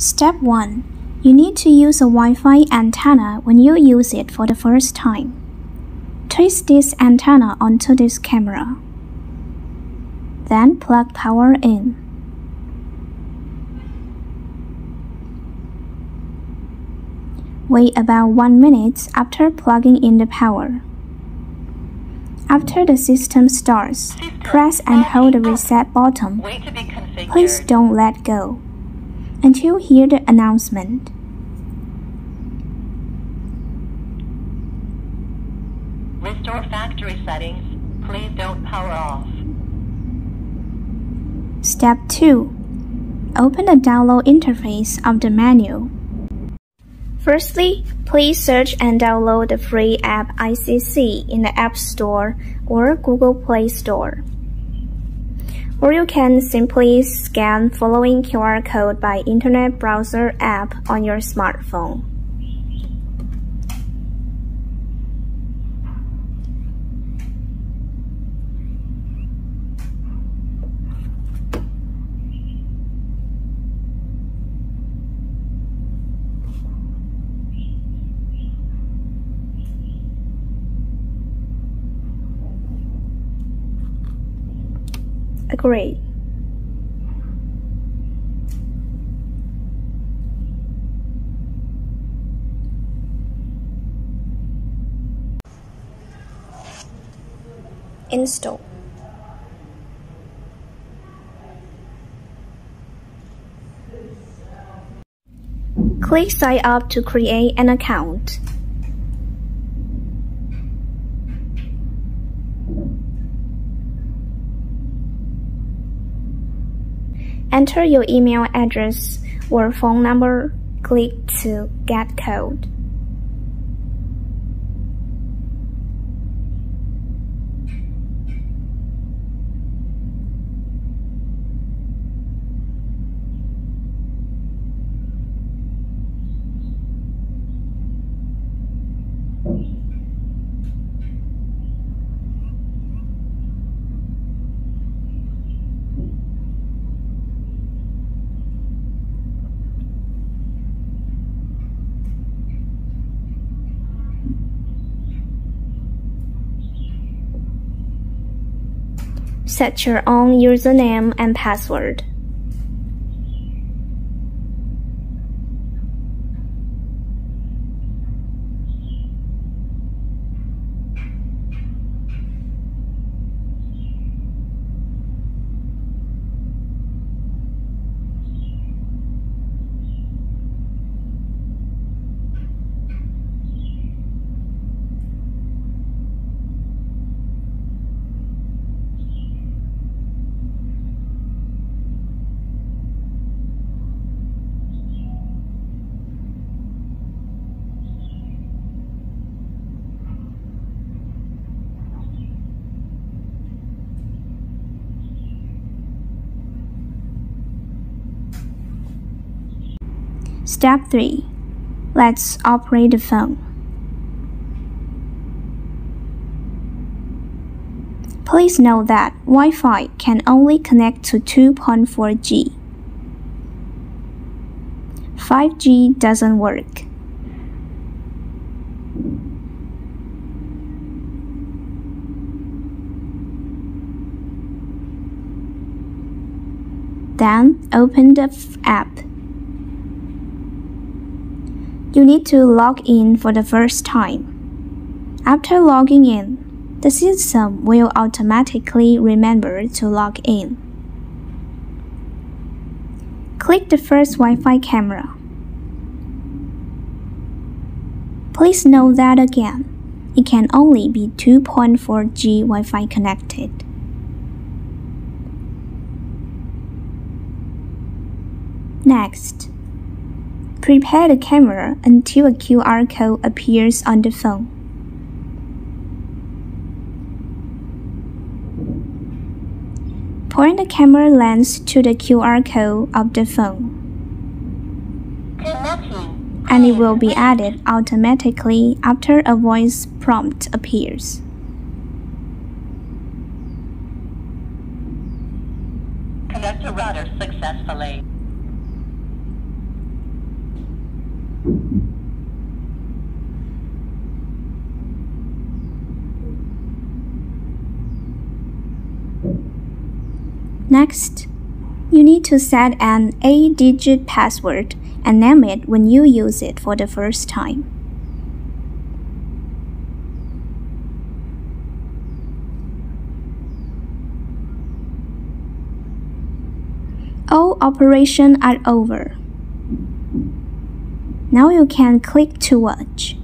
Step 1. You need to use a Wi-Fi antenna when you use it for the first time. Twist this antenna onto this camera. Then plug power in. Wait about 1 minute after plugging in the power. After the system starts, press and hold the reset button. Please don't let go until you hear the announcement. Restore factory settings. Please don't power off. Step 2. Open the download interface of the menu. Firstly, please search and download the free app ICC in the App Store or Google Play Store. Or you can simply scan following QR code by Internet Browser app on your smartphone. Agree. Install. Click Sign up to create an account. Enter your email address or phone number. Click to Get Code. Set your own username and password. Step 3. Let's operate the phone. Please note that Wi-Fi can only connect to 2.4G. 5G doesn't work. Then open the app. You need to log in for the first time. After logging in, the system will automatically remember to log in. Click the first Wi-Fi camera. Please note that again, it can only be 2.4G Wi-Fi connected. Next, prepare the camera until a QR code appears on the phone. Point the camera lens to the QR code of the phone, and it will be added automatically after a voice prompt appears. Connect to router successfully. Next, you need to set an 8-digit password and name it when you use it for the first time. All operations are over. Now you can click to watch.